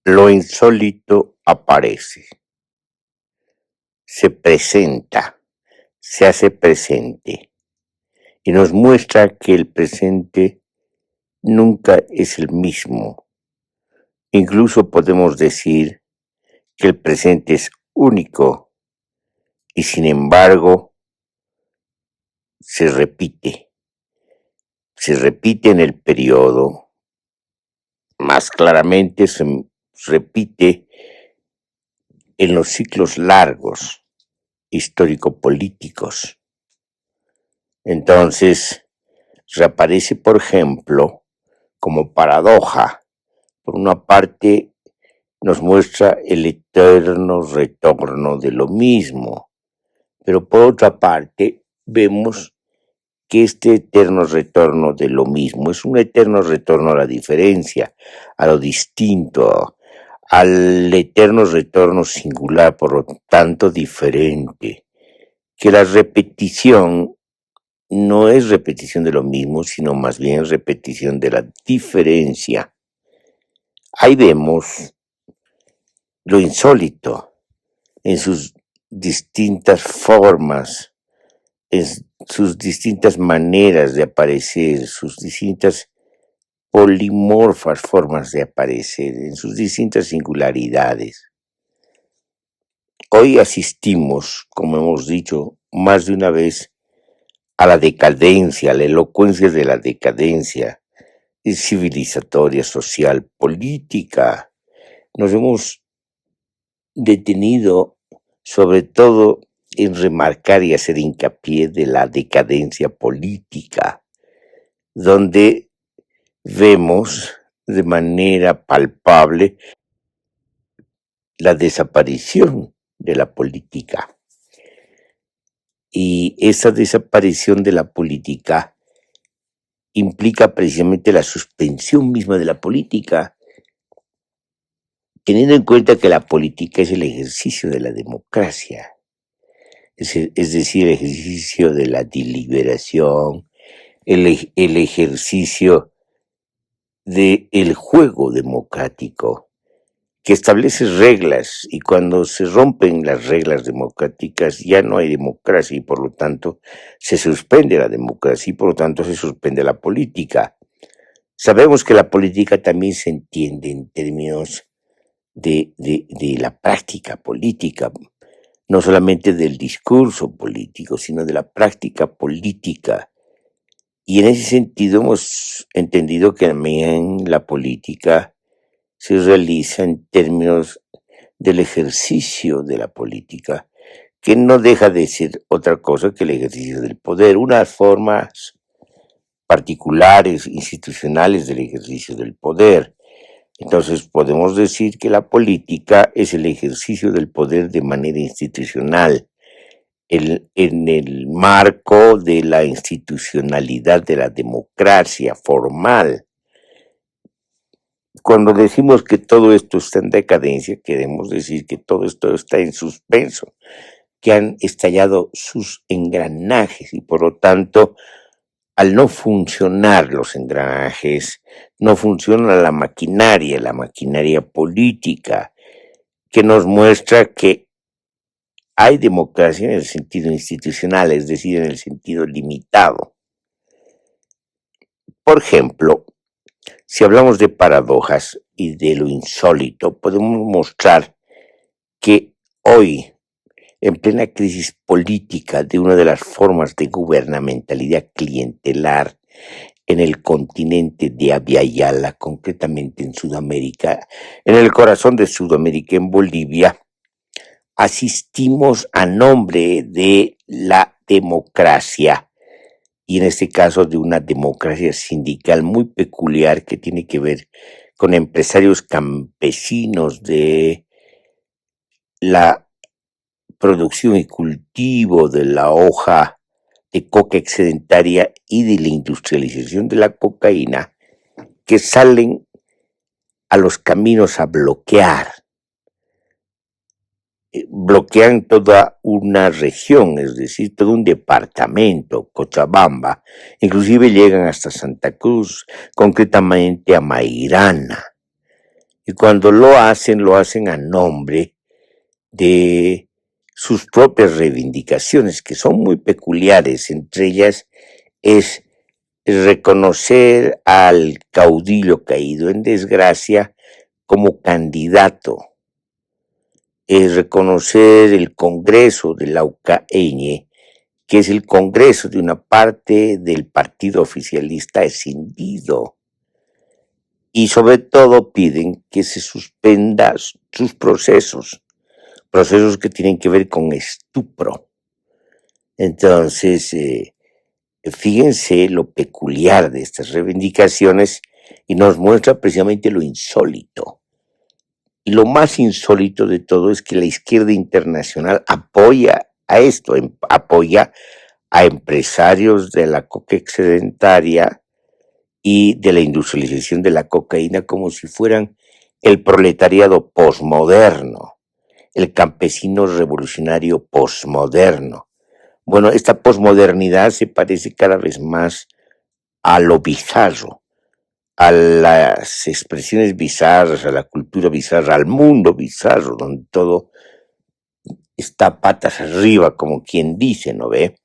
Lo insólito aparece, se presenta, se hace presente y nos muestra que el presente nunca es el mismo. Incluso podemos decir que el presente es único y sin embargo se repite en el periodo, más claramente se repite en los ciclos largos histórico-políticos. Entonces, reaparece, por ejemplo, como paradoja. Por una parte, nos muestra el eterno retorno de lo mismo, pero por otra parte, vemos que este eterno retorno de lo mismo es un eterno retorno a la diferencia, a lo distinto, al eterno retorno singular, por lo tanto diferente, que la repetición no es repetición de lo mismo, sino más bien repetición de la diferencia. Ahí vemos lo insólito en sus distintas formas, en sus distintas maneras de aparecer, sus distintas polimorfas formas de aparecer, en sus distintas singularidades. Hoy asistimos, como hemos dicho más de una vez, a la decadencia, a la elocuencia de la decadencia civilizatoria, social, política. Nos hemos detenido sobre todo en remarcar y hacer hincapié de la decadencia política, donde vemos de manera palpable la desaparición de la política. Y esa desaparición de la política implica precisamente la suspensión misma de la política, teniendo en cuenta que la política es el ejercicio de la democracia, es decir, el ejercicio de la deliberación, el ejercicio del juego democrático, que establece reglas, y cuando se rompen las reglas democráticas ya no hay democracia y por lo tanto se suspende la democracia y por lo tanto se suspende la política. Sabemos que la política también se entiende en términos de la práctica política, no solamente del discurso político, sino de la práctica política. Y en ese sentido hemos entendido que también la política se realiza en términos del ejercicio de la política, que no deja de ser otra cosa que el ejercicio del poder, unas formas particulares, institucionales del ejercicio del poder. Entonces podemos decir que la política es el ejercicio del poder de manera institucional, en el marco de la institucionalidad de la democracia formal. Cuando decimos que todo esto está en decadencia, queremos decir que todo esto está en suspenso, que han estallado sus engranajes y por lo tanto, al no funcionar los engranajes, no funciona la maquinaria política, que nos muestra que hay democracia en el sentido institucional, es decir, en el sentido limitado. Por ejemplo, si hablamos de paradojas y de lo insólito, podemos mostrar que hoy, en plena crisis política de una de las formas de gubernamentalidad clientelar en el continente de Abya Yala, concretamente en Sudamérica, en el corazón de Sudamérica, en Bolivia, asistimos a nombre de la democracia, y en este caso de una democracia sindical muy peculiar que tiene que ver con empresarios campesinos de la producción y cultivo de la hoja de coca excedentaria y de la industrialización de la cocaína, que salen a los caminos a bloquean toda una región, es decir, todo un departamento, Cochabamba, inclusive llegan hasta Santa Cruz, concretamente a Mairana. Y cuando lo hacen a nombre de sus propias reivindicaciones, que son muy peculiares. Entre ellas es reconocer al caudillo caído en desgracia como candidato, es reconocer el Congreso de la UCAeñe, que es el Congreso de una parte del partido oficialista escindido, y sobre todo piden que se suspenda sus procesos que tienen que ver con estupro. Entonces, fíjense lo peculiar de estas reivindicaciones y nos muestra precisamente lo insólito. Y lo más insólito de todo es que la izquierda internacional apoya a esto, apoya a empresarios de la coca excedentaria y de la industrialización de la cocaína como si fueran el proletariado posmoderno, el campesino revolucionario posmoderno. Bueno, esta posmodernidad se parece cada vez más a lo bizarro, a las expresiones bizarras, a la cultura bizarra, al mundo bizarro, donde todo está patas arriba, como quien dice, ¿no ve?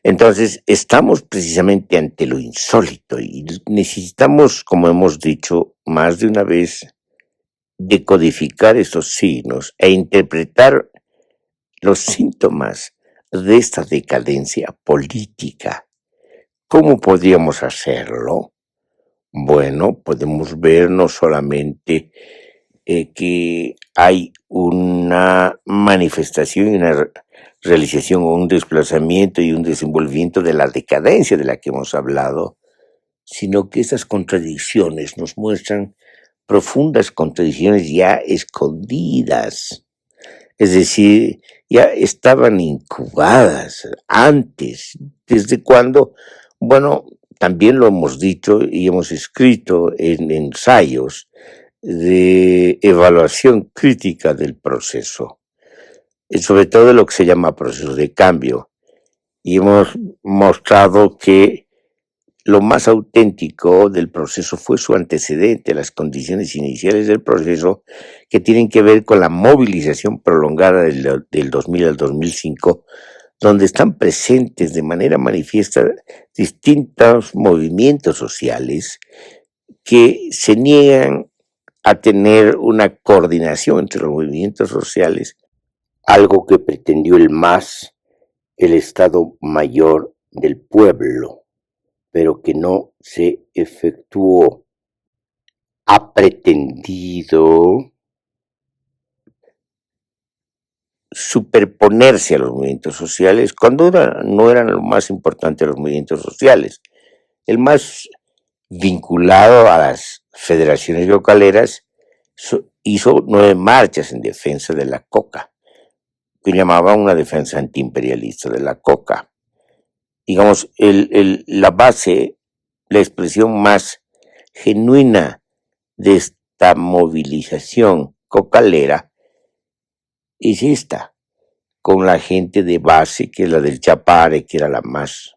Entonces, estamos precisamente ante lo insólito y necesitamos, como hemos dicho más de una vez, decodificar estos signos e interpretar los síntomas de esta decadencia política. ¿Cómo podríamos hacerlo? Bueno, podemos ver no solamente que hay una manifestación y una realización o un desplazamiento y un desenvolvimiento de la decadencia de la que hemos hablado, sino que esas contradicciones nos muestran profundas contradicciones ya escondidas, es decir, ya estaban incubadas antes. ¿Desde cuándo? Bueno, también lo hemos dicho y hemos escrito en ensayos de evaluación crítica del proceso, sobre todo de lo que se llama proceso de cambio. Y hemos mostrado que lo más auténtico del proceso fue su antecedente, las condiciones iniciales del proceso, que tienen que ver con la movilización prolongada del 2000 al 2005, donde están presentes de manera manifiesta distintos movimientos sociales que se niegan a tener una coordinación entre los movimientos sociales, algo que pretendió el MAS, el Estado Mayor del Pueblo, pero que no se efectuó. Ha pretendido superponerse a los movimientos sociales cuando no eran lo más importante los movimientos sociales. El más vinculado a las federaciones localeras hizo 9 marchas en defensa de la coca, que llamaban una defensa antiimperialista de la coca. Digamos, la base, la expresión más genuina de esta movilización cocalera es esta, con la gente de base, que es la del Chapare, que era la más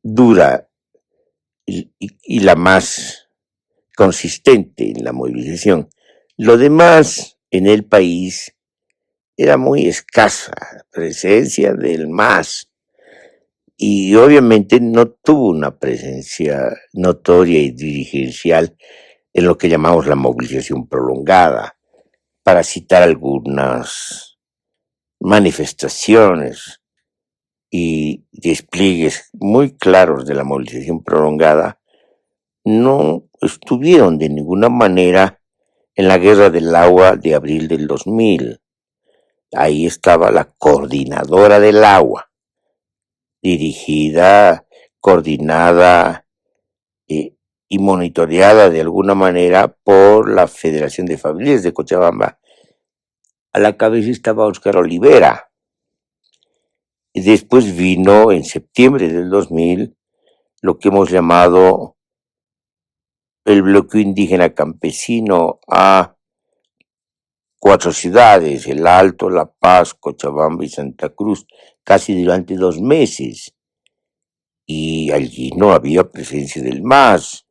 dura y la más consistente en la movilización. Lo demás en el país era muy escasa, presencia del MAS, y obviamente no tuvo una presencia notoria y dirigencial en lo que llamamos la movilización prolongada. Para citar algunas manifestaciones y despliegues muy claros de la movilización prolongada, no estuvieron de ninguna manera en la Guerra del Agua de abril del 2000. Ahí estaba la Coordinadora del Agua, dirigida, coordinada y monitoreada de alguna manera por la Federación de Familias de Cochabamba. A la cabeza estaba Óscar Olivera. Y después vino en septiembre del 2000 lo que hemos llamado el bloqueo indígena campesino a 4 ciudades, El Alto, La Paz, Cochabamba y Santa Cruz, casi durante 2 meses. Y allí no había presencia del MAS.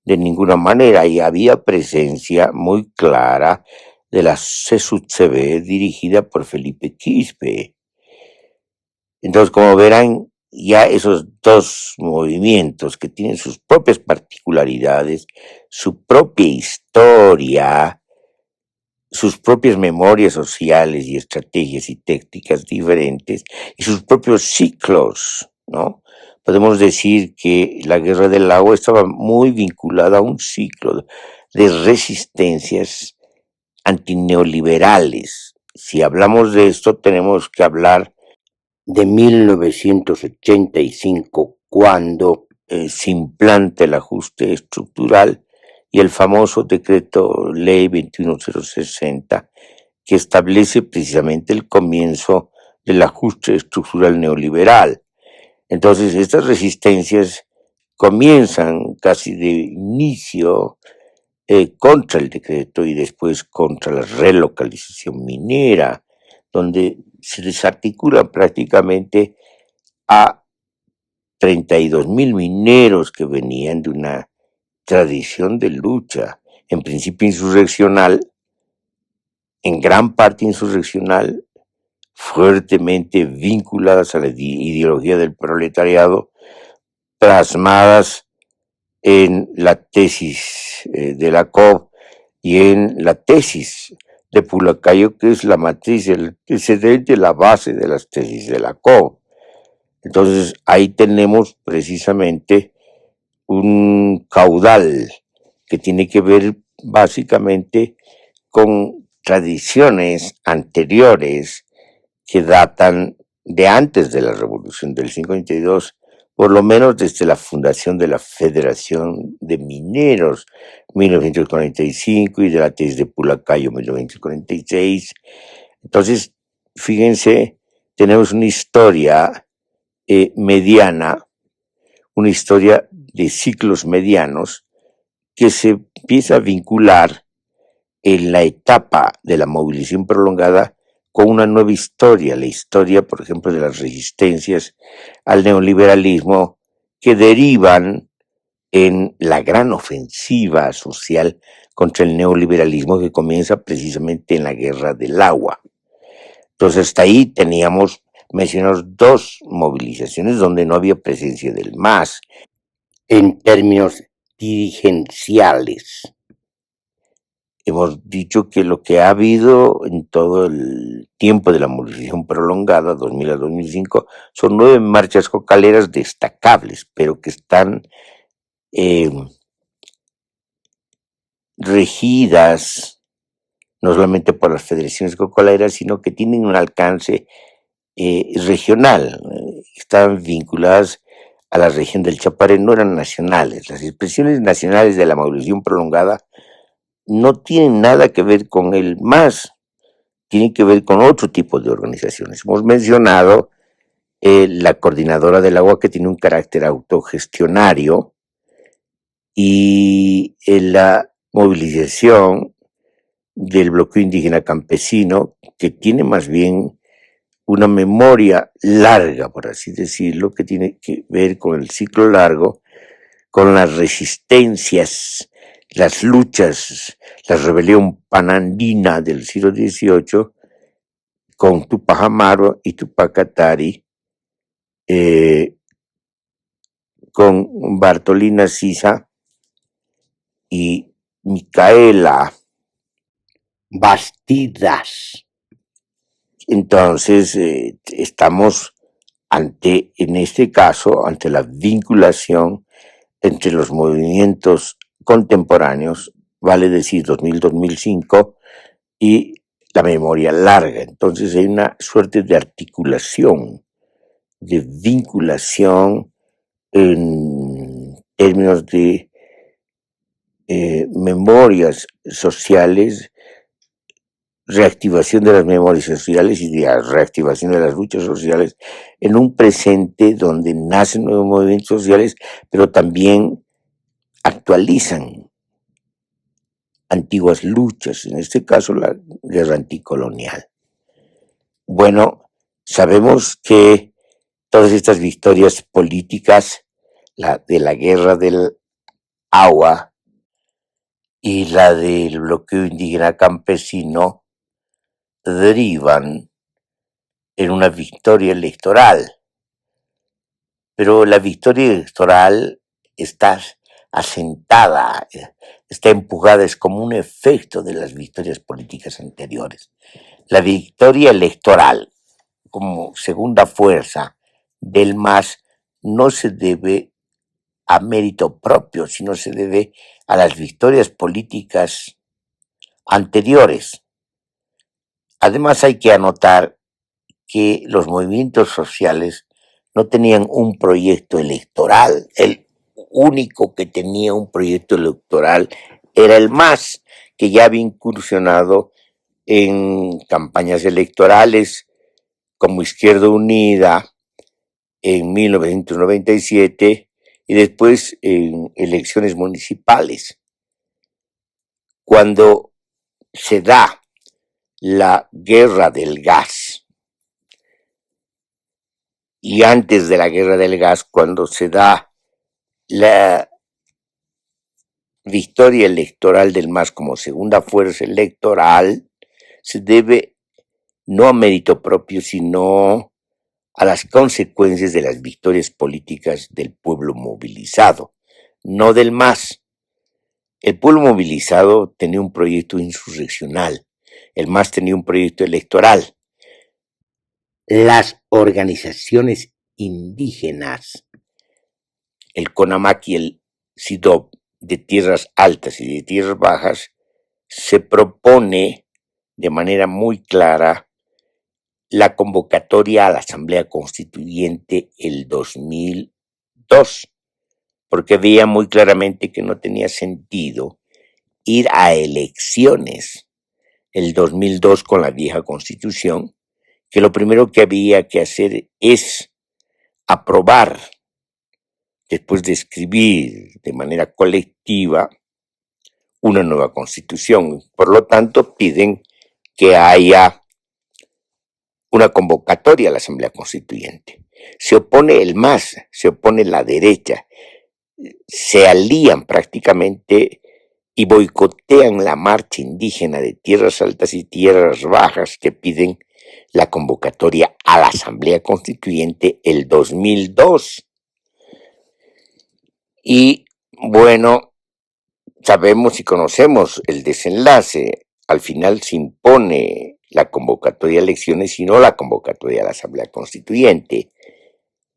de ninguna manera, y había presencia muy clara de la CSUCB dirigida por Felipe Quispe. Entonces, como verán, ya esos dos movimientos que tienen sus propias particularidades, su propia historia, sus propias memorias sociales y estrategias y técnicas diferentes y sus propios ciclos, ¿no? Podemos decir que la Guerra del Agua estaba muy vinculada a un ciclo de resistencias antineoliberales. Si hablamos de esto, tenemos que hablar de 1985, cuando se implanta el ajuste estructural y el famoso decreto ley 21060, que establece precisamente el comienzo del ajuste estructural neoliberal. Entonces, estas resistencias comienzan casi de inicio contra el decreto y después contra la relocalización minera, donde se desarticulan prácticamente a 32,000 mineros que venían de una tradición de lucha, en principio insurreccional, en gran parte insurreccional, fuertemente vinculadas a la ideología del proletariado, plasmadas en la tesis de la COP y en la tesis de Pulacayo, que es la matriz, el antecedente, la base de las tesis de la COP. Entonces, ahí tenemos precisamente un caudal que tiene que ver básicamente con tradiciones anteriores que datan de antes de la Revolución del 52, por lo menos desde la fundación de la Federación de Mineros 1945 y de la tesis de Pulacayo 1946. Entonces, fíjense, tenemos una historia mediana, una historia de ciclos medianos que se empieza a vincular en la etapa de la movilización prolongada con una nueva historia, la historia, por ejemplo, de las resistencias al neoliberalismo que derivan en la gran ofensiva social contra el neoliberalismo que comienza precisamente en la Guerra del Agua. Entonces, hasta ahí teníamos mencionados dos movilizaciones donde no había presencia del MAS en términos dirigenciales. Hemos dicho que lo que ha habido en todo el tiempo de la movilización prolongada, 2000 a 2005, son 9 marchas cocaleras destacables, pero que están regidas no solamente por las federaciones cocaleras, sino que tienen un alcance regional. Están vinculadas a la región del Chapare, no eran nacionales. Las expresiones nacionales de la movilización prolongada no tienen nada que ver con el MAS, tienen que ver con otro tipo de organizaciones. Hemos mencionado la Coordinadora del Agua, que tiene un carácter autogestionario, y la movilización del bloqueo indígena campesino, que tiene más bien una memoria larga, por así decirlo, que tiene que ver con el ciclo largo, con las resistencias, las luchas, la rebelión panandina del siglo XVIII, con Tupac Amaru y Tupac Katari, con Bartolina Sisa y Micaela Bastidas. Entonces, estamos en este caso, ante la vinculación entre los movimientos contemporáneos, vale decir 2000-2005, y la memoria larga. Entonces hay una suerte de articulación, de vinculación en términos de memorias sociales, reactivación de las memorias sociales y de la reactivación de las luchas sociales en un presente donde nacen nuevos movimientos sociales, pero también actualizan antiguas luchas, en este caso la guerra anticolonial. Bueno, sabemos que todas estas victorias políticas, la de la Guerra del Agua, y la del bloqueo indígena campesino derivan en una victoria electoral. Pero la victoria electoral está asentada, está empujada, es como un efecto de las victorias políticas anteriores. La victoria electoral como segunda fuerza del MAS no se debe a mérito propio, sino se debe a las victorias políticas anteriores. Además hay que anotar que los movimientos sociales no tenían un proyecto electoral. El único que tenía un proyecto electoral era el MAS, que ya había incursionado en campañas electorales como Izquierda Unida en 1997 y después en elecciones municipales. Cuando se da la guerra del gas y antes de la guerra del gas, cuando se da la victoria electoral del MAS como segunda fuerza electoral, se debe no a mérito propio, sino a las consecuencias de las victorias políticas del pueblo movilizado, no del MAS. El pueblo movilizado tenía un proyecto insurreccional, el MAS tenía un proyecto electoral. Las organizaciones indígenas, el CONAMAC y el SIDOP, de tierras altas y de tierras bajas, se propone de manera muy clara la convocatoria a la Asamblea Constituyente el 2002, porque veía muy claramente que no tenía sentido ir a elecciones el 2002 con la vieja Constitución, que lo primero que había que hacer es aprobar, después de escribir de manera colectiva, una nueva Constitución. Por lo tanto, piden que haya una convocatoria a la Asamblea Constituyente. Se opone el MAS, se opone la derecha, se alían prácticamente y boicotean la marcha indígena de tierras altas y tierras bajas que piden la convocatoria a la Asamblea Constituyente el 2002. Y bueno, sabemos y conocemos el desenlace. Al final se impone la convocatoria a elecciones y no la convocatoria a la Asamblea Constituyente.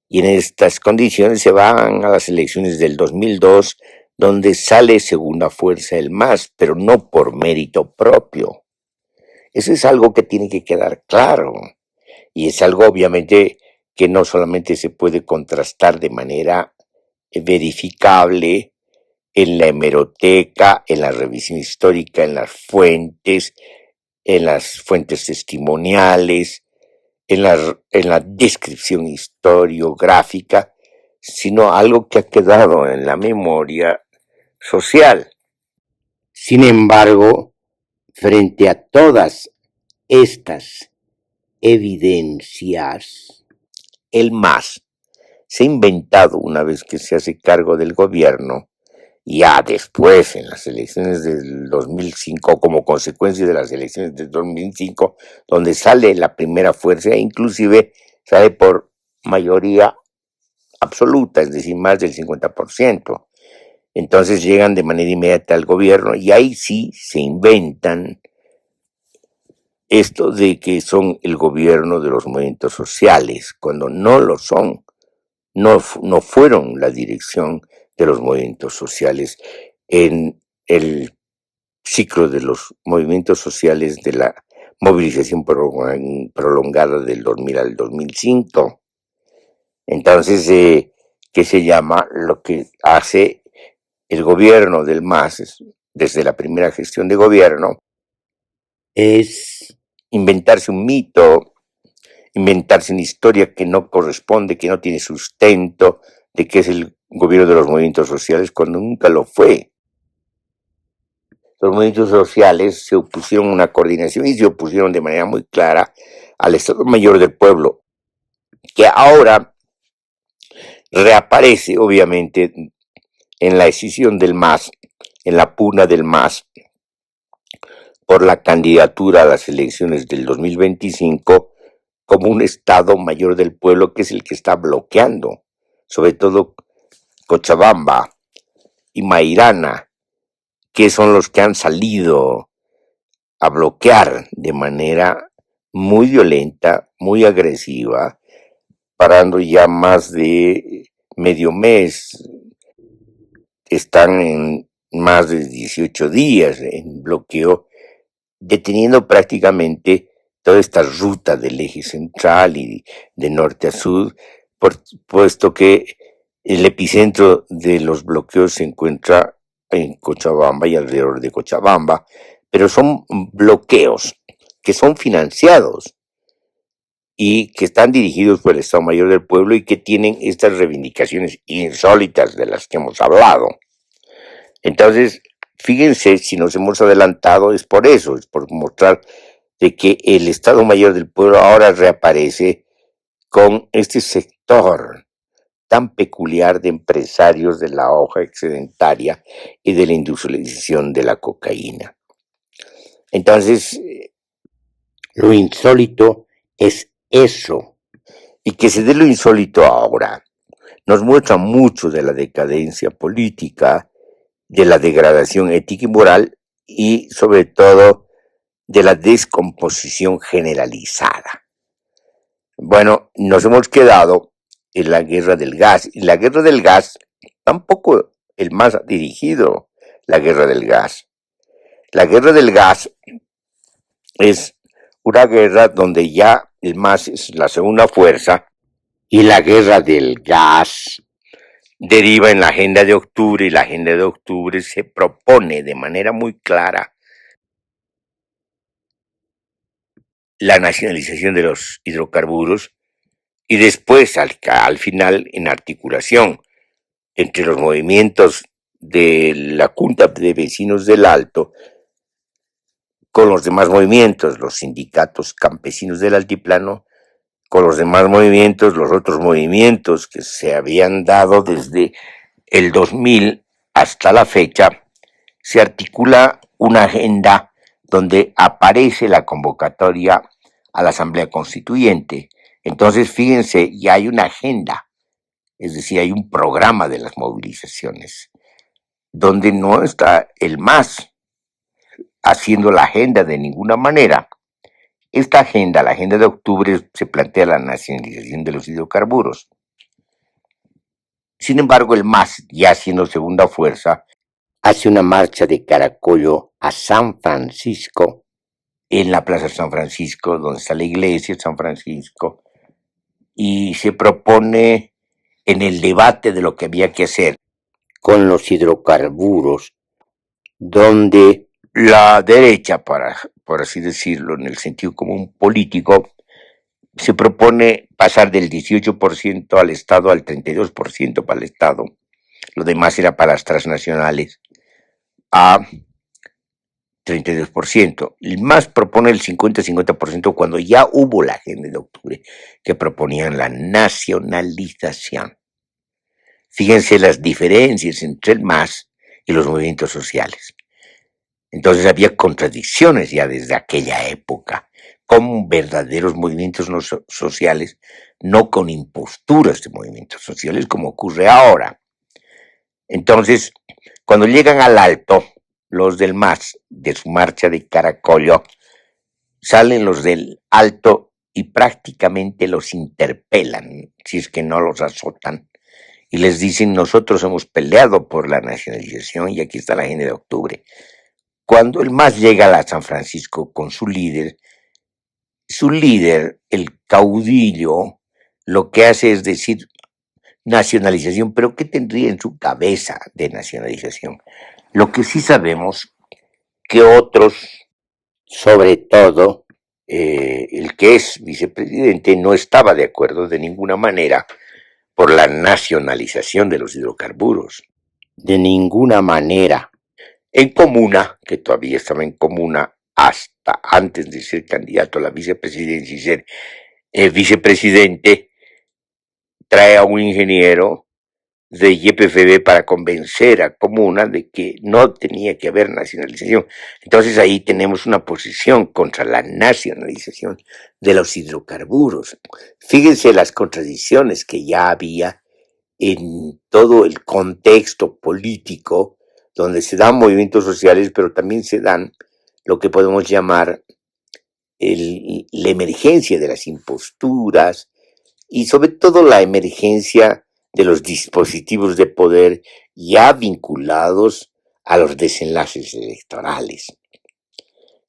Y en estas condiciones se van a las elecciones del 2002, donde sale segunda fuerza el MAS, pero no por mérito propio. Eso es algo que tiene que quedar claro. Y es algo obviamente que no solamente se puede contrastar de manera verificable en la hemeroteca, en la revisión histórica, en las fuentes testimoniales, en la descripción historiográfica, sino algo que ha quedado en la memoria social. Sin embargo, frente a todas estas evidencias, el MAS se ha inventado, una vez que se hace cargo del gobierno, ya después en las elecciones del 2005, como consecuencia de las elecciones del 2005, donde sale la primera fuerza, e inclusive sale por mayoría absoluta, es decir, más del 50%. Entonces llegan de manera inmediata al gobierno y ahí sí se inventan esto de que son el gobierno de los movimientos sociales, cuando no lo son, no fueron la dirección de los movimientos sociales en el ciclo de los movimientos sociales de la movilización prolongada del 2000 al 2005. Entonces, ¿qué se llama? Lo que hace el gobierno del MAS desde la primera gestión de gobierno es inventarse un mito, inventarse una historia que no corresponde, que no tiene sustento, de que es el gobierno de los movimientos sociales, cuando nunca lo fue. Los movimientos sociales se opusieron a una coordinación y se opusieron de manera muy clara al Estado Mayor del Pueblo, que ahora reaparece, obviamente, en la decisión del MAS en la pugna del MAS por la candidatura a las elecciones del 2025 como un Estado mayor del pueblo que es el que está bloqueando, sobre todo Cochabamba y Mairana, que son los que han salido a bloquear de manera muy violenta, muy agresiva, parando ya más de medio mes. Están en más de 18 días en bloqueo, deteniendo prácticamente toda esta ruta del eje central y de norte a sur, puesto que el epicentro de los bloqueos se encuentra en Cochabamba y alrededor de Cochabamba, pero son bloqueos que son financiados y que están dirigidos por el Estado Mayor del Pueblo y que tienen estas reivindicaciones insólitas de las que hemos hablado. Entonces, fíjense, si nos hemos adelantado es por eso, es por mostrar de que el Estado Mayor del Pueblo ahora reaparece con este sector tan peculiar de empresarios de la hoja excedentaria y de la industrialización de la cocaína. Entonces, lo insólito es eso. Y que se dé lo insólito ahora nos muestra mucho de la decadencia política, de la degradación ética y moral y sobre todo de la descomposición generalizada. Bueno, nos hemos quedado en la guerra del gas y la guerra del gas tampoco el MAS ha dirigido la guerra del gas. La guerra del gas es una guerra donde ya el MAS es la segunda fuerza y la guerra del gas deriva en la agenda de octubre y la agenda de octubre se propone de manera muy clara la nacionalización de los hidrocarburos y después al final en articulación entre los movimientos de la Junta de Vecinos del Alto con los demás movimientos, los sindicatos campesinos del altiplano, con los demás movimientos, los otros movimientos que se habían dado desde el 2000 hasta la fecha, se articula una agenda donde aparece la convocatoria a la Asamblea Constituyente. Entonces, fíjense, ya hay una agenda, es decir, hay un programa de las movilizaciones, donde no está el MAS haciendo la agenda de ninguna manera. Esta agenda, la agenda de octubre, se plantea la nacionalización de los hidrocarburos. Sin embargo, el MAS, ya siendo segunda fuerza, hace una marcha de Caracollo a San Francisco, en la Plaza San Francisco, donde está la iglesia de San Francisco, y se propone en el debate de lo que había que hacer con los hidrocarburos, donde la derecha, por así decirlo, en el sentido común político, se propone pasar del 18% al Estado al 32% para el Estado, lo demás era para las transnacionales, a 32%. El MAS propone el 50-50% cuando ya hubo la agenda de octubre que proponían la nacionalización. Fíjense las diferencias entre el MAS y los movimientos sociales. Entonces había contradicciones ya desde aquella época con verdaderos movimientos no sociales, no con imposturas de movimientos sociales como ocurre ahora. Entonces, cuando llegan al Alto, los del MAS, de su marcha de Caracollo, salen los del Alto y prácticamente los interpelan, si es que no los azotan, y les dicen, nosotros hemos peleado por la nacionalización y aquí está la agenda de octubre. Cuando el MAS llega a San Francisco con su líder, el caudillo, lo que hace es decir nacionalización, pero ¿qué tendría en su cabeza de nacionalización? Lo que sí sabemos que otros, sobre todo el que es vicepresidente, no estaba de acuerdo de ninguna manera por la nacionalización de los hidrocarburos. De ninguna manera. En Comuna, que todavía estaba en Comuna hasta antes de ser candidato a la vicepresidencia y ser vicepresidente, trae a un ingeniero de YPFB para convencer a Comuna de que no tenía que haber nacionalización. Entonces ahí tenemos una posición contra la nacionalización de los hidrocarburos. Fíjense las contradicciones que ya había en todo el contexto político donde se dan movimientos sociales, pero también se dan lo que podemos llamar la emergencia de las imposturas y sobre todo la emergencia de los dispositivos de poder ya vinculados a los desenlaces electorales.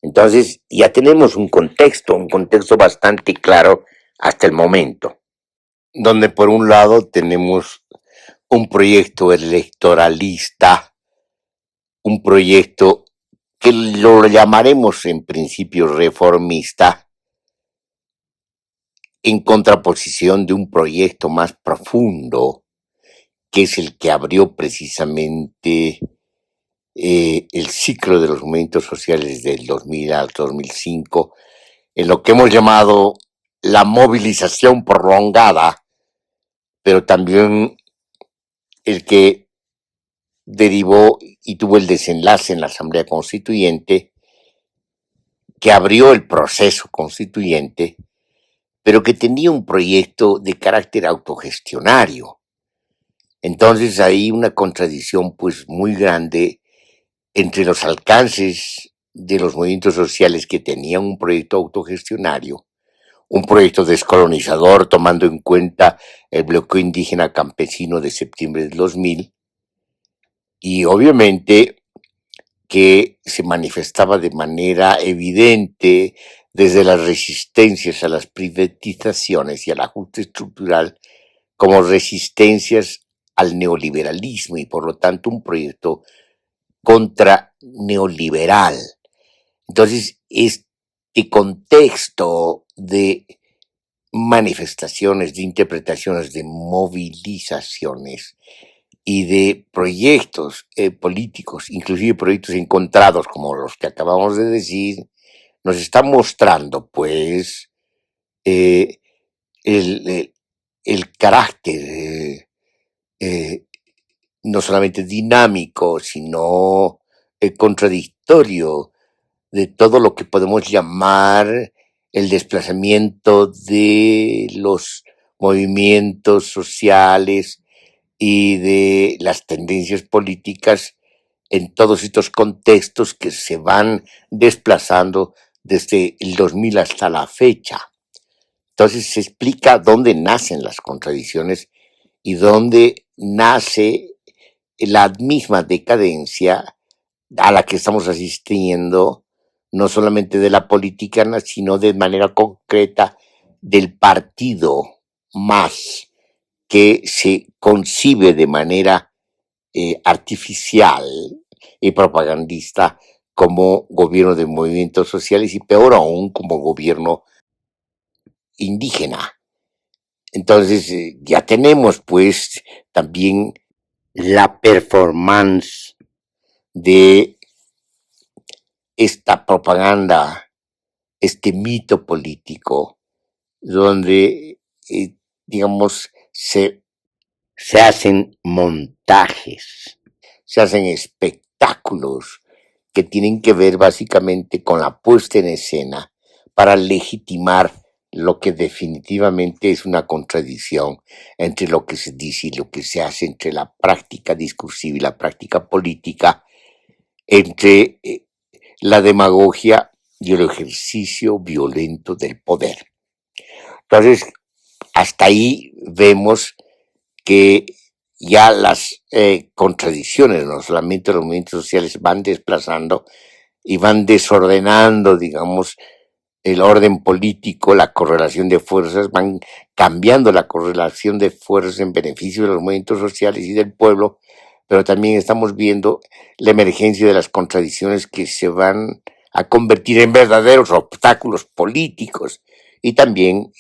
Entonces ya tenemos un contexto bastante claro hasta el momento, donde por un lado tenemos un proyecto electoralista, un proyecto que lo llamaremos en principio reformista, en contraposición de un proyecto más profundo, que es el que abrió precisamente el ciclo de los movimientos sociales del 2000 al 2005, en lo que hemos llamado la movilización prolongada, pero también el que derivó y tuvo el desenlace en la Asamblea Constituyente, que abrió el proceso constituyente, pero que tenía un proyecto de carácter autogestionario. Entonces hay una contradicción pues muy grande entre los alcances de los movimientos sociales que tenían un proyecto autogestionario, un proyecto descolonizador tomando en cuenta el bloqueo indígena campesino de septiembre del 2000, y obviamente que se manifestaba de manera evidente desde las resistencias a las privatizaciones y al ajuste estructural como resistencias al neoliberalismo y por lo tanto un proyecto contra neoliberal. Entonces, este contexto de manifestaciones, de interpretaciones, de movilizaciones y de proyectos políticos, inclusive proyectos encontrados como los que acabamos de decir, nos está mostrando pues eh, el carácter no solamente dinámico, sino contradictorio de todo lo que podemos llamar el desplazamiento de los movimientos sociales y de las tendencias políticas en todos estos contextos que se van desplazando desde el 2000 hasta la fecha. Entonces se explica dónde nacen las contradicciones y dónde nace la misma decadencia a la que estamos asistiendo, no solamente de la política, sino de manera concreta del partido más que se concibe de manera artificial y propagandista como gobierno de movimientos sociales y peor aún como gobierno indígena. Entonces ya tenemos pues también la performance de esta propaganda, este mito político, donde, digamos, se hacen montajes, se hacen espectáculos que tienen que ver básicamente con la puesta en escena para legitimar lo que definitivamente es una contradicción entre lo que se dice y lo que se hace, entre la práctica discursiva y la práctica política, entre la demagogia y el ejercicio violento del poder. Entonces, hasta ahí vemos que ya las contradicciones, no solamente los movimientos sociales, van desplazando y van desordenando, digamos, el orden político, la correlación de fuerzas, van cambiando la correlación de fuerzas en beneficio de los movimientos sociales y del pueblo, pero también estamos viendo la emergencia de las contradicciones que se van a convertir en verdaderos obstáculos políticos y también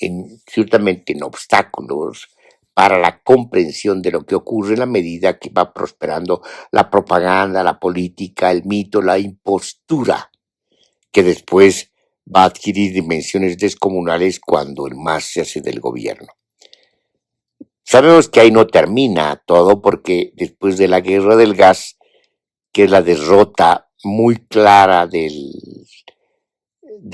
ciertamente en obstáculos para la comprensión de lo que ocurre en la medida que va prosperando la propaganda, la política, el mito, la impostura, que después va a adquirir dimensiones descomunales cuando el MAS se hace del gobierno. Sabemos que ahí no termina todo porque después de la guerra del gas, que es la derrota muy clara de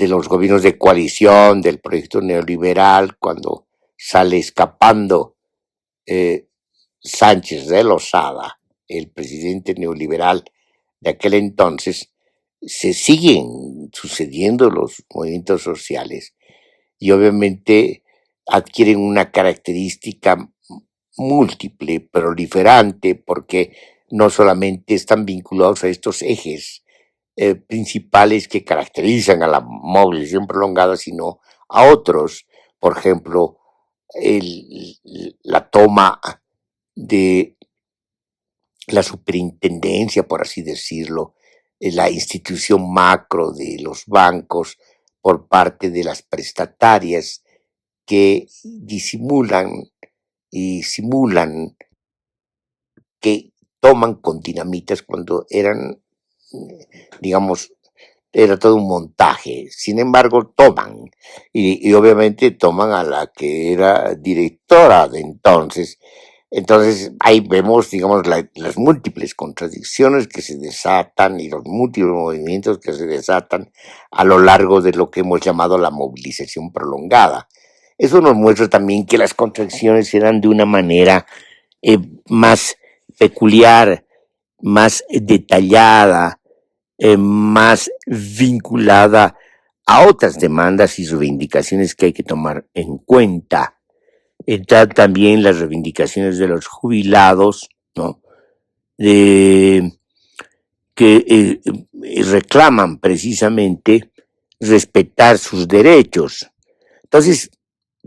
los gobiernos de coalición, del proyecto neoliberal, cuando sale escapando eh, Sánchez de Lozada, el presidente neoliberal de aquel entonces, se siguen sucediendo los movimientos sociales y obviamente adquieren una característica múltiple, proliferante, porque no solamente están vinculados a estos ejes principales que caracterizan a la movilización prolongada, sino a otros, por ejemplo, la toma de la superintendencia, por así decirlo, la institución macro de los bancos por parte de las prestatarias que disimulan y simulan que toman con dinamitas cuando eran, digamos, era todo un montaje. Sin embargo, toman, y obviamente toman a la que era directora de entonces. Entonces, ahí vemos, digamos, las múltiples contradicciones que se desatan y los múltiples movimientos que se desatan a lo largo de lo que hemos llamado la movilización prolongada. Eso nos muestra también que las contradicciones se dan de una manera más peculiar, más detallada, más vinculada a otras demandas y reivindicaciones que hay que tomar en cuenta. Están también las reivindicaciones de los jubilados, ¿no? Que reclaman precisamente respetar sus derechos. Entonces,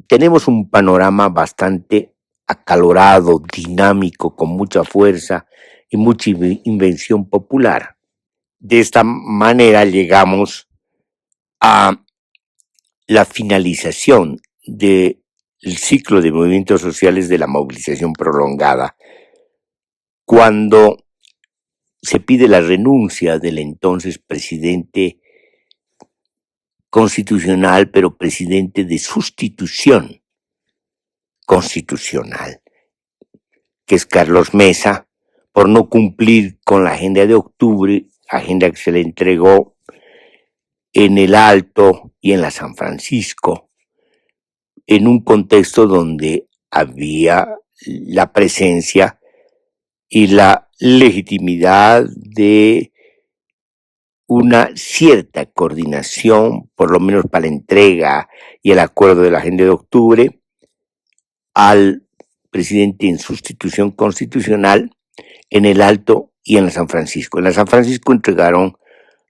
tenemos un panorama bastante acalorado, dinámico, con mucha fuerza y mucha invención popular. De esta manera llegamos a la finalización del ciclo de movimientos sociales de la movilización prolongada, cuando se pide la renuncia del entonces presidente constitucional, pero presidente de sustitución constitucional, que es Carlos Mesa, por no cumplir con la agenda de octubre, agenda que se le entregó en el Alto y en la San Francisco, en un contexto donde había la presencia y la legitimidad de una cierta coordinación, por lo menos para la entrega y el acuerdo de la agenda de octubre, al presidente en sustitución constitucional en el Alto y en la San Francisco. En la San Francisco entregaron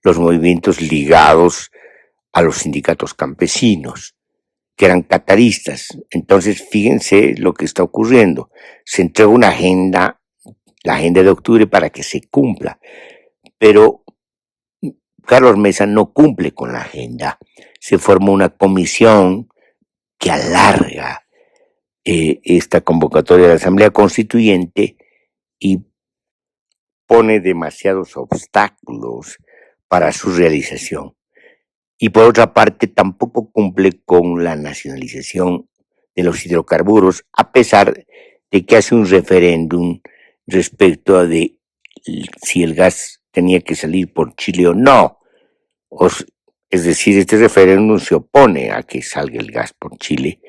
los movimientos ligados a los sindicatos campesinos, que eran cataristas. Entonces, fíjense lo que está ocurriendo. Se entrega una agenda, la agenda de octubre, para que se cumpla, pero Carlos Mesa no cumple con la agenda. Se forma una comisión que alarga esta convocatoria de la Asamblea Constituyente y pone demasiados obstáculos para su realización. Y por otra parte, tampoco cumple con la nacionalización de los hidrocarburos, a pesar de que hace un referéndum respecto a de si el gas tenía que salir por Chile o no. Es decir, este referéndum se opone a que salga el gas por Chile,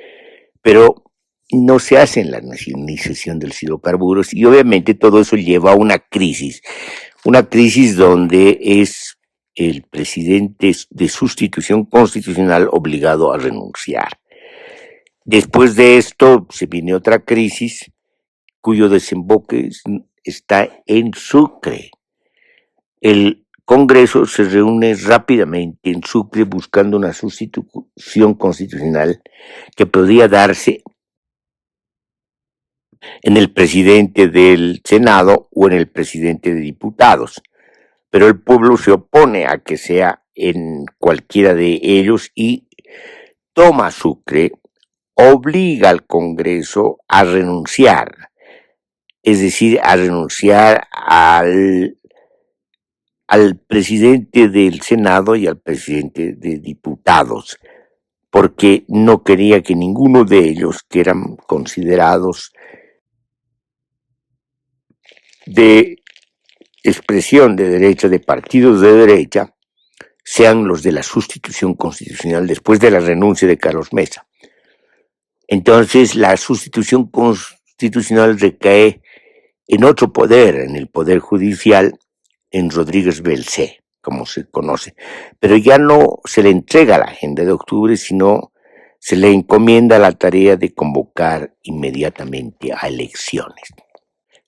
pero no se hace en la nacionalización de los hidrocarburos y obviamente todo eso lleva a una crisis donde es el presidente de sustitución constitucional obligado a renunciar. Después de esto se viene otra crisis cuyo desemboque está en Sucre. El Congreso se reúne rápidamente en Sucre buscando una sustitución constitucional que podía darse en el presidente del Senado o en el presidente de diputados. Pero el pueblo se opone a que sea en cualquiera de ellos y toma Sucre, obliga al Congreso a renunciar, es decir, a renunciar al presidente del Senado y al presidente de diputados, porque no quería que ninguno de ellos, que eran considerados de expresión de derecha, de partidos de derecha, sean los de la sustitución constitucional después de la renuncia de Carlos Mesa. Entonces, la sustitución constitucional recae en otro poder, en el poder judicial, en Rodríguez Belcé, como se conoce. Pero ya no se le entrega la agenda de octubre, sino se le encomienda la tarea de convocar inmediatamente a elecciones.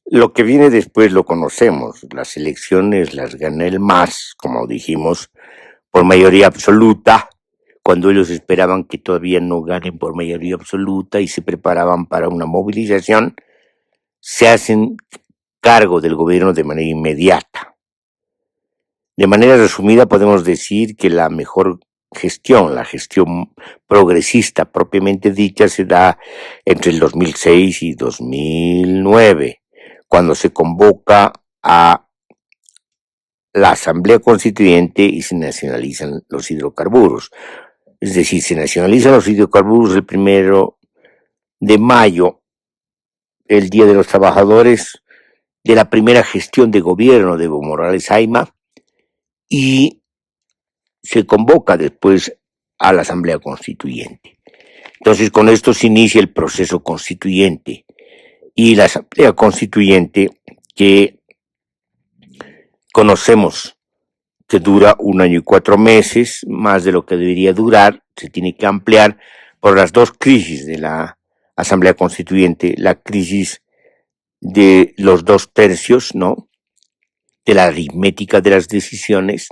Lo que viene después lo conocemos. Las elecciones las gana el MAS, como dijimos, por mayoría absoluta, cuando ellos esperaban que todavía no ganen por mayoría absoluta y se preparaban para una movilización, se hacen cargo del gobierno de manera inmediata. De manera resumida podemos decir que la mejor gestión, la gestión progresista propiamente dicha, se da entre el 2006 y 2009, cuando se convoca a la Asamblea Constituyente y se nacionalizan los hidrocarburos. Es decir, se nacionalizan los hidrocarburos el 1 de mayo, el Día de los Trabajadores, de la primera gestión de gobierno de Evo Morales Ayma, y se convoca después a la Asamblea Constituyente. Entonces, con esto se inicia el proceso constituyente, y la Asamblea Constituyente, que conocemos que dura 1 año y 4 meses, más de lo que debería durar, se tiene que ampliar por las dos crisis de la Asamblea Constituyente, la crisis de los 2/3, ¿no?, de la aritmética de las decisiones,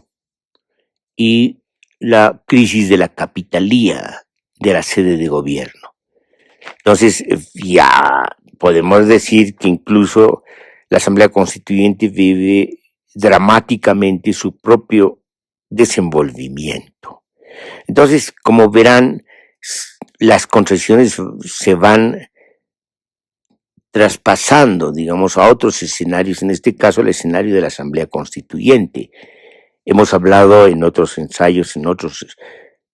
y la crisis de la capitalía de la sede de gobierno. Entonces, ya podemos decir que incluso la Asamblea Constituyente vive dramáticamente su propio desenvolvimiento. Entonces, como verán, las concesiones se van traspasando, digamos, a otros escenarios, en este caso el escenario de la Asamblea Constituyente. Hemos hablado en otros ensayos, en otros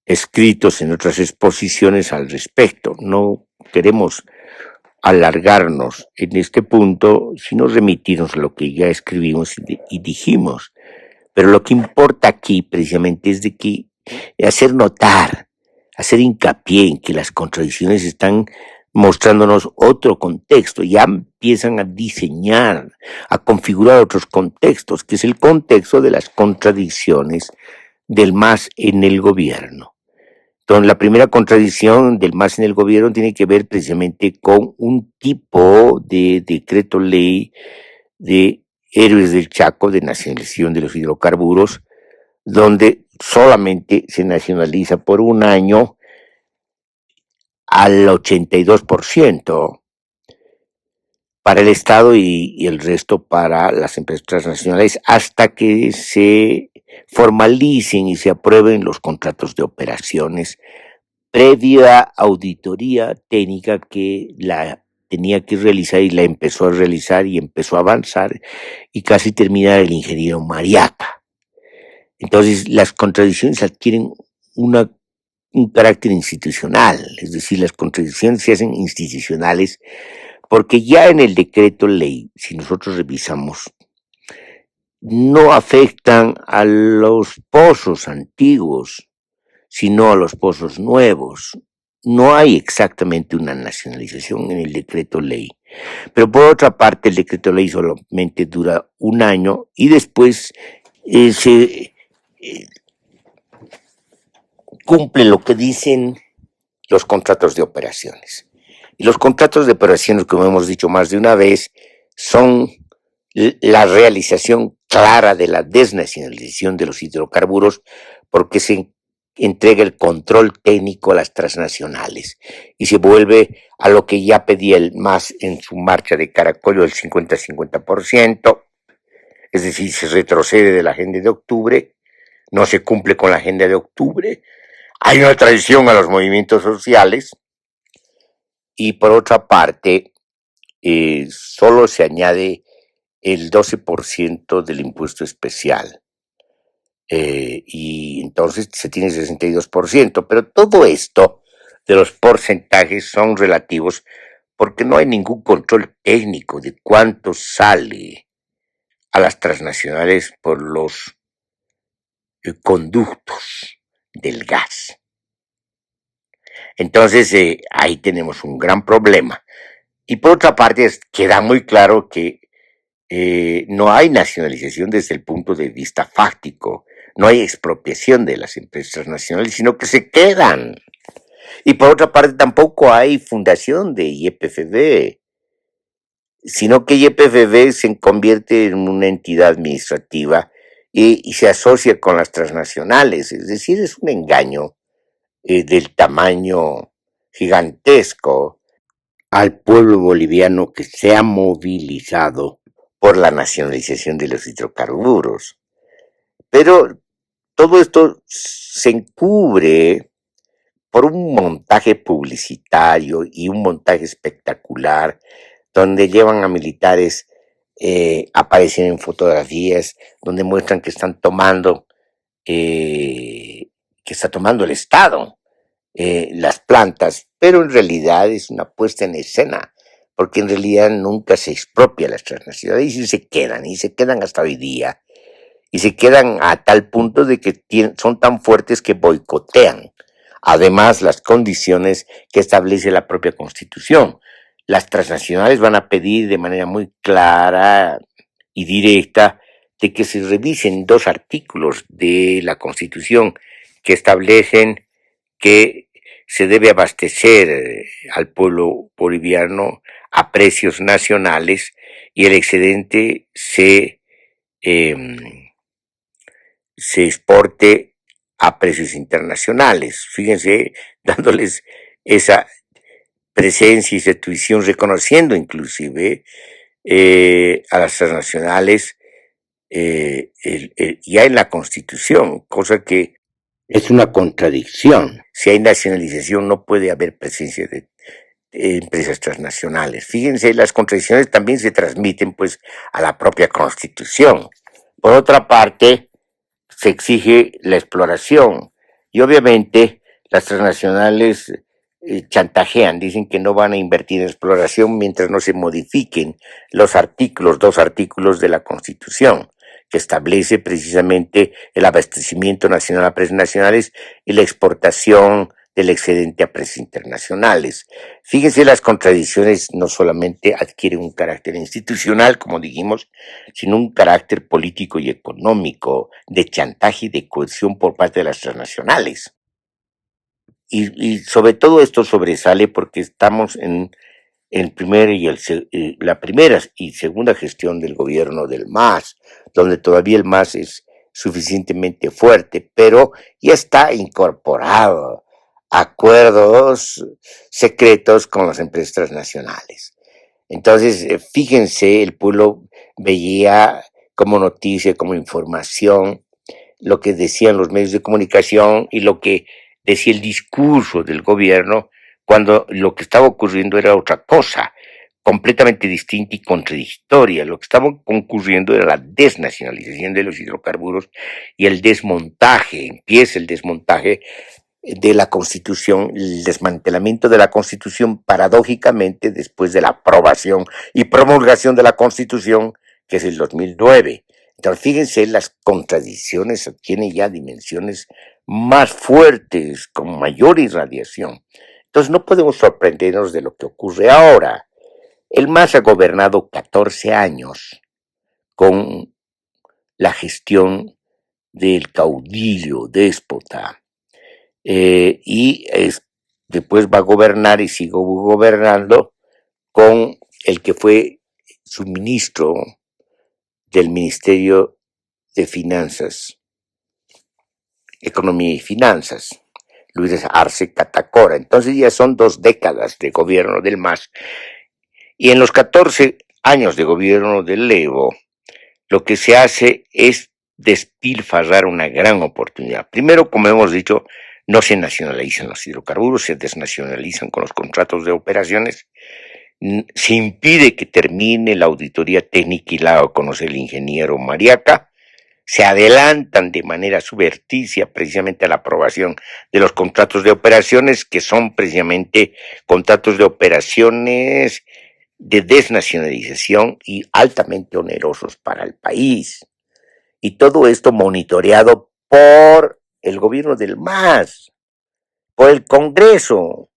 escritos, en otras exposiciones al respecto. No queremos alargarnos en este punto, sino remitirnos a lo que ya escribimos y dijimos. Pero lo que importa aquí precisamente es de que hacer notar, hacer hincapié en que las contradicciones están mostrándonos otro contexto, ya empiezan a diseñar, a configurar otros contextos, que es el contexto de las contradicciones del MAS en el gobierno. Entonces, la primera contradicción del MAS en el gobierno tiene que ver precisamente con un tipo de decreto ley de Héroes del Chaco, de nacionalización de los hidrocarburos, donde solamente se nacionaliza por 1 año al 82% para el Estado y el resto para las empresas transnacionales, hasta que se formalicen y se aprueben los contratos de operaciones, previa auditoría técnica que la tenía que realizar y la empezó a realizar y empezó a avanzar y casi terminar el ingeniero Mariaca. Entonces, las contradicciones adquieren un carácter institucional, es decir, las contradicciones se hacen institucionales, porque ya en el decreto ley, si nosotros revisamos, no afectan a los pozos antiguos, sino a los pozos nuevos. No hay exactamente una nacionalización en el decreto ley. Pero por otra parte, el decreto ley solamente dura 1 año y después se cumple lo que dicen los contratos de operaciones. Y los contratos de operaciones, como hemos dicho más de una vez, son la realización clara de la desnacionalización de los hidrocarburos, porque se entrega el control técnico a las transnacionales y se vuelve a lo que ya pedía el MAS en su marcha de Caracollo, del 50-50%, es decir, se retrocede de la agenda de octubre, no se cumple con la agenda de octubre, hay una traición a los movimientos sociales, y por otra parte, solo se añade el 12% del impuesto especial. Y entonces se tiene 62%, pero todo esto de los porcentajes son relativos porque no hay ningún control técnico de cuánto sale a las transnacionales por los conductos del gas. Entonces, ahí tenemos un gran problema. Y por otra parte, queda muy claro que no hay nacionalización desde el punto de vista fáctico, no hay expropiación de las empresas nacionales, sino que se quedan. Y por otra parte, tampoco hay fundación de YPFB, sino que YPFB se convierte en una entidad administrativa y se asocia con las transnacionales, es decir, es un engaño del tamaño gigantesco al pueblo boliviano que se ha movilizado por la nacionalización de los hidrocarburos. Pero todo esto se encubre por un montaje publicitario y un montaje espectacular donde llevan a militares, aparecen en fotografías donde muestran que están tomando, que está tomando el Estado las plantas, pero en realidad es una puesta en escena, porque en realidad nunca se expropia las transnacionales y se quedan hasta hoy día, y se quedan a tal punto de que son tan fuertes que boicotean, además, las condiciones que establece la propia Constitución. Las transnacionales van a pedir de manera muy clara y directa de que se revisen 2 artículos de la Constitución que establecen que se debe abastecer al pueblo boliviano a precios nacionales y el excedente se exporte a precios internacionales. Fíjense, dándoles esa presencia y esa tuición, reconociendo inclusive a las transnacionales ya en la Constitución, cosa que es una contradicción. Si hay nacionalización no puede haber presencia de empresas transnacionales. Fíjense, las contradicciones también se transmiten pues a la propia Constitución. Por otra parte, se exige la exploración y obviamente las transnacionales chantajean, dicen que no van a invertir en exploración mientras no se modifiquen los artículos, 2 artículos de la Constitución, que establece precisamente el abastecimiento nacional a precios nacionales y la exportación del excedente a precios internacionales. Fíjense, las contradicciones no solamente adquieren un carácter institucional, como dijimos, sino un carácter político y económico, de chantaje y de coerción por parte de las transnacionales. Y sobre todo esto sobresale porque estamos en el primer la primera y segunda gestión del gobierno del MAS, donde todavía el MAS es suficientemente fuerte, pero ya está incorporado a acuerdos secretos con las empresas transnacionales. Entonces, fíjense, el pueblo veía como noticia, como información, lo que decían los medios de comunicación y lo que decía el discurso del gobierno, cuando lo que estaba ocurriendo era otra cosa, completamente distinta y contradictoria. Lo que estaba ocurriendo era la desnacionalización de los hidrocarburos y el desmontaje, empieza el desmontaje de la Constitución, el desmantelamiento de la Constitución, paradójicamente después de la aprobación y promulgación de la Constitución, que es el 2009. Entonces, fíjense, las contradicciones tienen ya dimensiones más fuertes, con mayor irradiación. Entonces, no podemos sorprendernos de lo que ocurre ahora. El MAS ha gobernado 14 años con la gestión del caudillo déspota. Después va a gobernar y sigo gobernando con el que fue su ministro del Ministerio de Finanzas, Economía y Finanzas, Luis Arce Catacora. Entonces ya son 2 décadas de gobierno del MAS. Y en los 14 años de gobierno del Evo, lo que se hace es despilfarrar una gran oportunidad. Primero, como hemos dicho, no se nacionalizan los hidrocarburos, se desnacionalizan con los contratos de operaciones. Se impide que termine la auditoría técnica y la conoce el ingeniero Mariaca. Se adelantan de manera suberticia precisamente a la aprobación de los contratos de operaciones, que son precisamente contratos de operaciones de desnacionalización y altamente onerosos para el país. Y todo esto monitoreado por el gobierno del MAS, por el Congreso.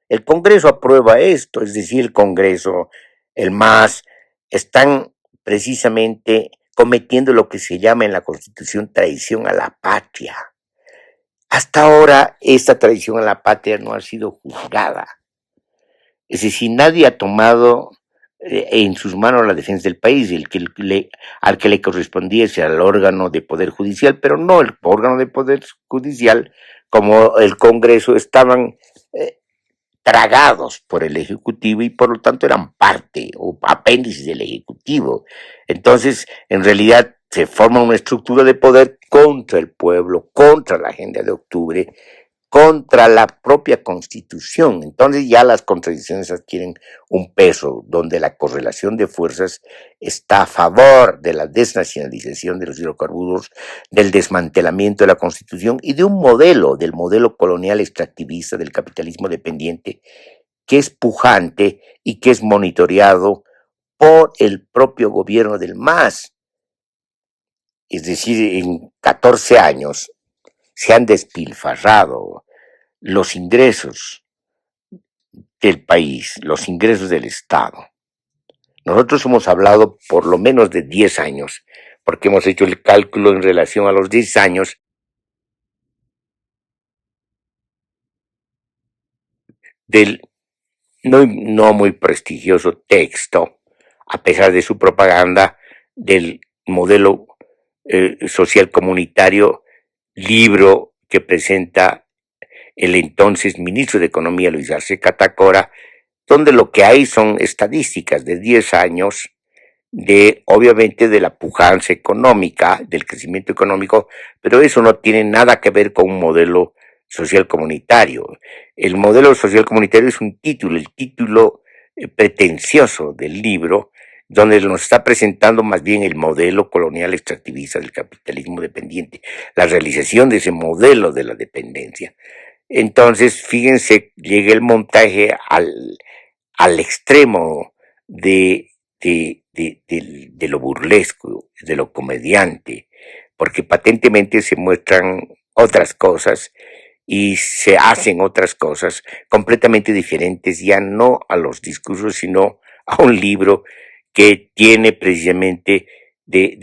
El Congreso aprueba esto, es decir, el Congreso, el MAS, están precisamente cometiendo lo que se llama en la Constitución traición a la patria. Hasta ahora, esta traición a la patria no ha sido juzgada. Es decir, nadie ha tomado en sus manos la defensa del país, al que le correspondía era el órgano de poder judicial, pero no el órgano de poder judicial como el Congreso estaban tragados por el Ejecutivo y por lo tanto eran parte o apéndice del Ejecutivo. Entonces, en realidad se forma una estructura de poder contra el pueblo, contra la agenda de octubre, contra la propia Constitución. Entonces ya las contradicciones adquieren un peso donde la correlación de fuerzas está a favor de la desnacionalización de los hidrocarburos, del desmantelamiento de la Constitución y de un modelo, del modelo colonial extractivista del capitalismo dependiente, que es pujante y que es monitoreado por el propio gobierno del MAS. Es decir, en 14 años se han despilfarrado los ingresos del país, los ingresos del Estado. Nosotros hemos hablado por lo menos de 10 años, porque hemos hecho el cálculo en relación a los 10 años del no muy prestigioso texto, a pesar de su propaganda, del modelo social comunitario, libro que presenta el entonces ministro de Economía, Luis Arce Catacora, donde lo que hay son estadísticas de 10 años obviamente de la pujanza económica, del crecimiento económico, pero eso no tiene nada que ver con un modelo social comunitario. El modelo social comunitario es un título, el título pretencioso del libro, donde nos está presentando más bien el modelo colonial extractivista del capitalismo dependiente, la realización de ese modelo de la dependencia. Entonces, fíjense, llega el montaje al extremo de lo burlesco, de lo comediante, porque patentemente se muestran otras cosas y se hacen otras cosas completamente diferentes, ya no a los discursos, sino a un libro que tiene precisamente de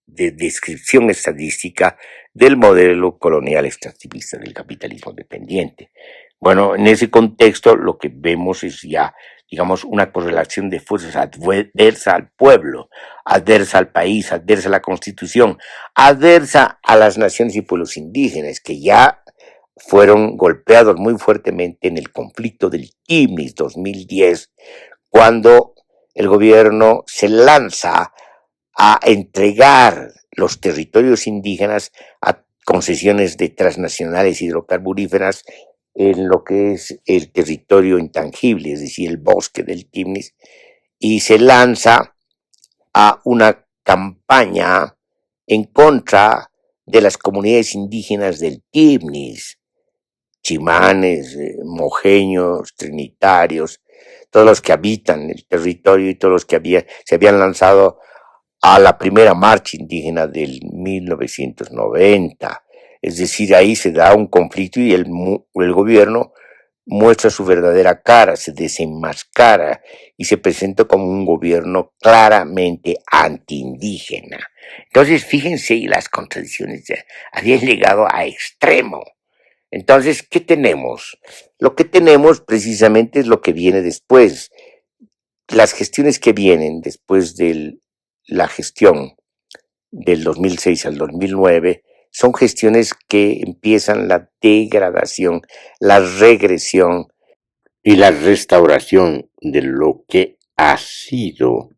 descripción estadística del modelo colonial extractivista del capitalismo dependiente. Bueno, en ese contexto lo que vemos es ya, digamos, una correlación de fuerzas adversa al pueblo, adversa al país, adversa a la Constitución, adversa a las naciones y pueblos indígenas que ya fueron golpeados muy fuertemente en el conflicto del Quibnis 2010, cuando el gobierno se lanza a entregar los territorios indígenas a concesiones de transnacionales hidrocarburíferas en lo que es el territorio intangible, es decir, el bosque del Quibnis, y se lanza a una campaña en contra de las comunidades indígenas del Quibnis, chimanes, mojeños, trinitarios, todos los que habitan el territorio y todos los que se habían lanzado a la primera marcha indígena del 1990. Es decir, ahí se da un conflicto y el gobierno muestra su verdadera cara, se desenmascara y se presenta como un gobierno claramente antiindígena. Entonces, fíjense, y las contradicciones ya habían llegado a extremo. Entonces, ¿qué tenemos? Lo que tenemos precisamente es lo que viene después. Las gestiones que vienen después de la gestión del 2006 al 2009 son gestiones que empiezan la degradación, la regresión y la restauración de lo que ha sido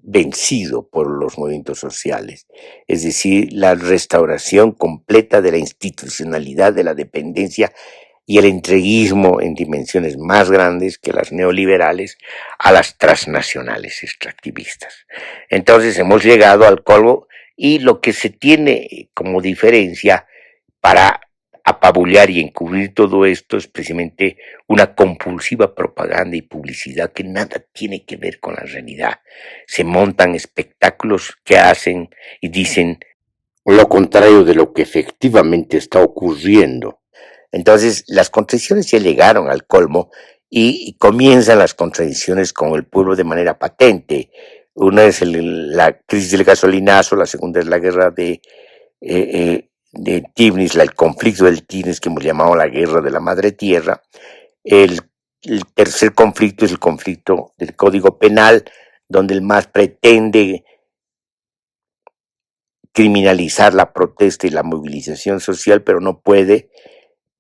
vencido por los movimientos sociales, es decir, la restauración completa de la institucionalidad de la dependencia y el entreguismo en dimensiones más grandes que las neoliberales a las transnacionales extractivistas. Entonces hemos llegado al colmo y lo que se tiene como diferencia para apabullar y encubrir todo esto es precisamente una compulsiva propaganda y publicidad que nada tiene que ver con la realidad. Se montan espectáculos que hacen y dicen lo contrario de lo que efectivamente está ocurriendo. Entonces, las contradicciones ya llegaron al colmo y comienzan las contradicciones con el pueblo de manera patente. Una es la crisis del gasolinazo, la segunda es la guerra de Tifnis, el conflicto del Tifnis que hemos llamado la guerra de la madre tierra. El, el tercer conflicto es el conflicto del Código Penal, donde el MAS pretende criminalizar la protesta y la movilización social, pero no puede.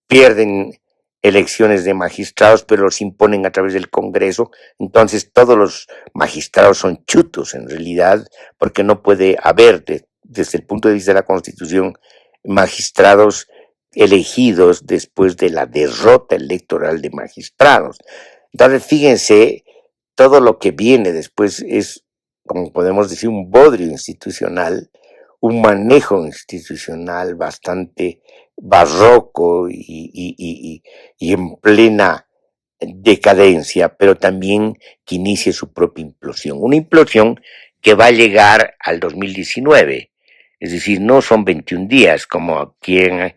Pierden elecciones de magistrados, pero los imponen a través del Congreso. Entonces todos los magistrados son chutos en realidad, porque no puede haber, desde el punto de vista de la Constitución, magistrados elegidos después de la derrota electoral de magistrados. Entonces, fíjense, todo lo que viene después es, como podemos decir, un bodrio institucional, un manejo institucional bastante barroco y en plena decadencia, pero también que inicie su propia implosión. Una implosión que va a llegar al 2019, es decir, no son 21 días como quieren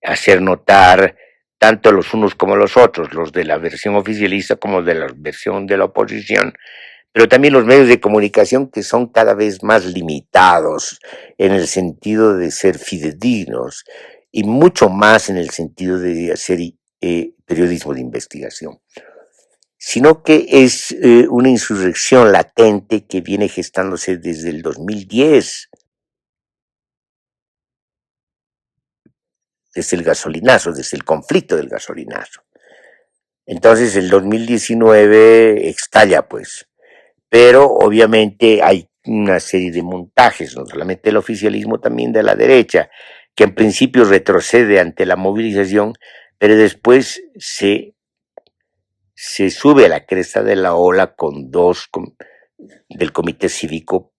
hacer notar tanto los unos como los otros, los de la versión oficialista como de la versión de la oposición, pero también los medios de comunicación que son cada vez más limitados en el sentido de ser fidedignos y mucho más en el sentido de hacer periodismo de investigación, sino que es una insurrección latente que viene gestándose desde el 2010, desde el gasolinazo, desde el conflicto del gasolinazo. Entonces el 2019 estalla pues, pero obviamente hay una serie de montajes, no solamente el oficialismo, también de la derecha, que en principio retrocede ante la movilización, pero después se sube a la cresta de la ola con del Comité Cívico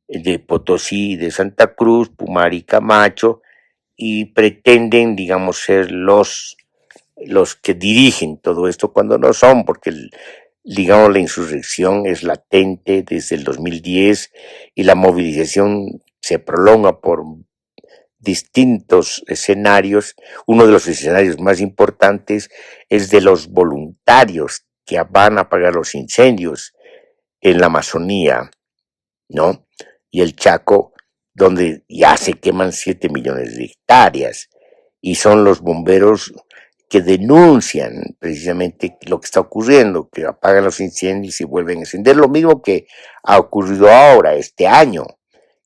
de Potosí y de Santa Cruz, Pumar y Camacho, y pretenden, digamos, ser los que dirigen todo esto cuando no son, porque digamos la insurrección es latente desde el 2010 y la movilización se prolonga por distintos escenarios. Uno de los escenarios más importantes es de los voluntarios que van a apagar los incendios en la Amazonía, ¿no? Y el Chaco, donde ya se queman 7 millones de hectáreas, y son los bomberos que denuncian precisamente lo que está ocurriendo, que apagan los incendios y vuelven a encender, lo mismo que ha ocurrido ahora, este año,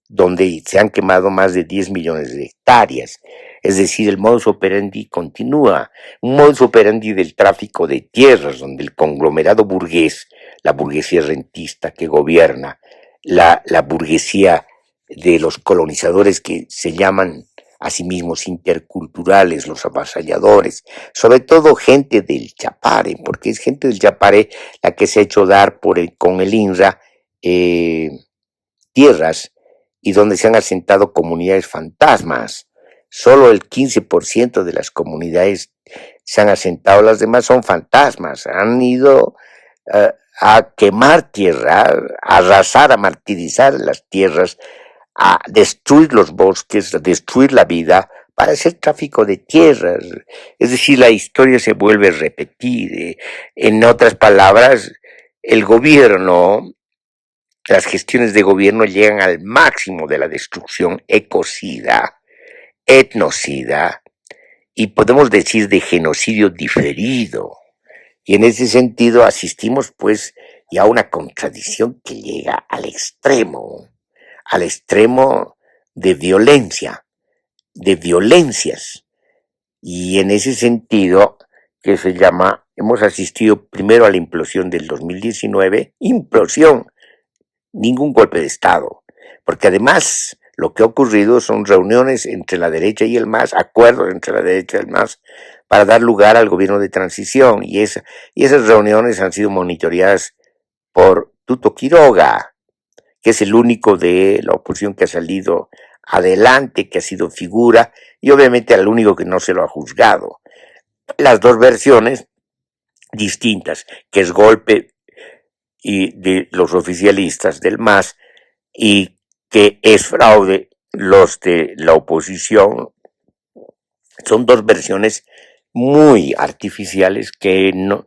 donde se han quemado más de 10 millones de hectáreas. Es decir, el modus operandi continúa, un modus operandi del tráfico de tierras, donde el conglomerado burgués, la burguesía rentista que gobierna, la burguesía de los colonizadores que se llaman a sí mismos interculturales, los avasalladores, sobre todo gente del Chapare, porque es gente del Chapare la que se ha hecho dar con el INRA tierras y donde se han asentado comunidades fantasmas. Solo el 15% de las comunidades se han asentado, las demás son fantasmas, han ido a quemar tierra, a arrasar, a martirizar las tierras, a destruir los bosques, a destruir la vida para hacer tráfico de tierras. Es decir, la historia se vuelve a repetir. En otras palabras, el gobierno, las gestiones de gobierno llegan al máximo de la destrucción ecocida, etnocida y podemos decir de genocidio diferido. Y en ese sentido asistimos pues ya a una contradicción que llega al extremo de violencia, de violencias. Y en ese sentido, que se llama, hemos asistido primero a la implosión del 2019, implosión, ningún golpe de Estado, porque además lo que ha ocurrido son reuniones entre la derecha y el MAS, acuerdos entre la derecha y el MAS, para dar lugar al gobierno de transición, y esas reuniones han sido monitoreadas por Tuto Quiroga, que es el único de la oposición que ha salido adelante, que ha sido figura, y obviamente al único que no se lo ha juzgado. Las dos versiones distintas, que es golpe y de los oficialistas del MAS y que es fraude los de la oposición, son dos versiones muy artificiales que no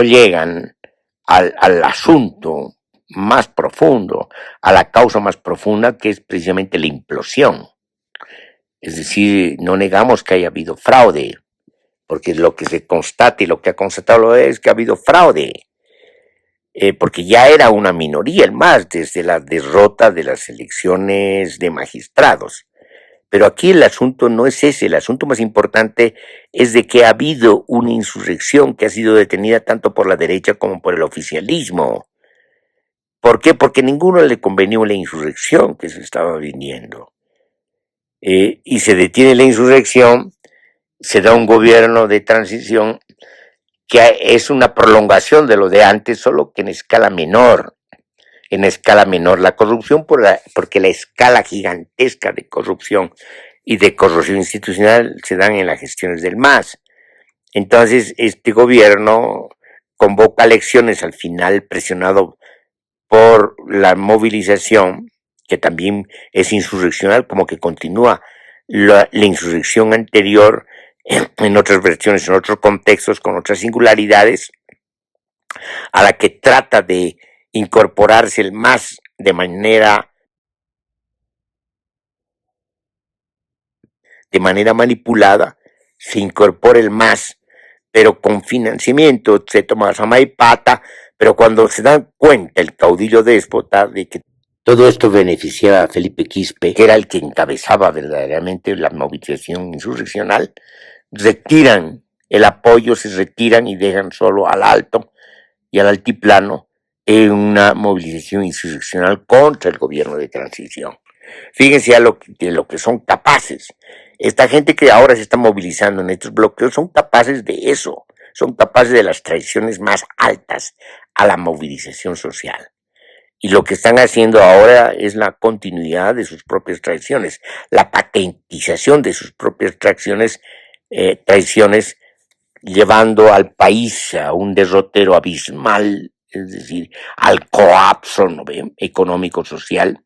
llegan al asunto más profundo, a la causa más profunda, que es precisamente la implosión. Es decir, no negamos que haya habido fraude, porque lo que se constata y lo que ha constatado es que ha habido fraude, porque ya era una minoría el MAS desde la derrota de las elecciones de magistrados. Pero aquí el asunto no es ese, el asunto más importante es de que ha habido una insurrección que ha sido detenida tanto por la derecha como por el oficialismo. ¿Por qué? Porque ninguno le convenió la insurrección que se estaba viniendo. Y se detiene la insurrección, se da un gobierno de transición que es una prolongación de lo de antes, solo que en escala menor. En escala menor la corrupción, porque la escala gigantesca de corrupción y de corrupción institucional se dan en las gestiones del MAS. Entonces, este gobierno convoca elecciones al final, presionado por la movilización, que también es insurreccional, como que continúa la insurrección anterior en otras versiones, en otros contextos, con otras singularidades, a la que trata de incorporarse el MAS de manera manipulada, se incorpora el MAS, pero con financiamiento, se toma sama y pata, pero cuando se dan cuenta el caudillo déspota de que todo esto beneficiaba a Felipe Quispe, que era el que encabezaba verdaderamente la movilización insurreccional, retiran el apoyo, se retiran y dejan solo al alto y al altiplano en una movilización insurreccional contra el gobierno de transición. Fíjense de lo que son capaces. Esta gente que ahora se está movilizando en estos bloqueos son capaces de eso, son capaces de las traiciones más altas a la movilización social. Y lo que están haciendo ahora es la continuidad de sus propias traiciones, la patentización de sus propias traiciones, llevando al país a un derrotero abismal, es decir, al colapso, ¿no ven?, económico-social,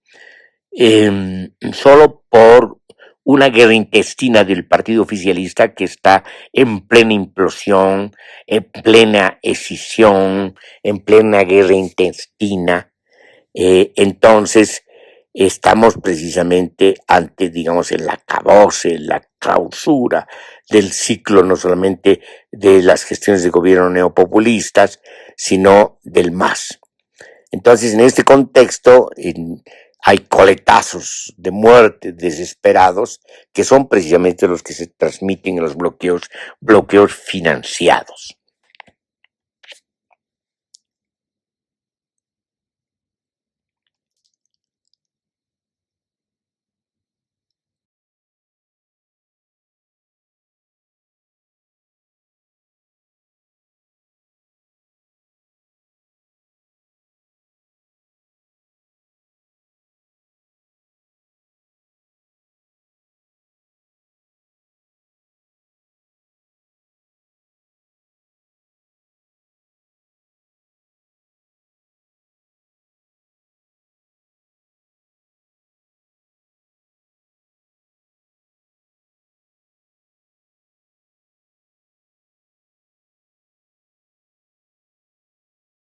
solo por una guerra intestina del partido oficialista que está en plena implosión, en plena escisión, en plena guerra intestina. Entonces, estamos precisamente ante, digamos, el acabose, la clausura del ciclo, no solamente de las gestiones de gobierno neopopulistas, sino del MAS. Entonces, en este contexto, hay coletazos de muerte desesperados, que son precisamente los que se transmiten en los bloqueos financiados.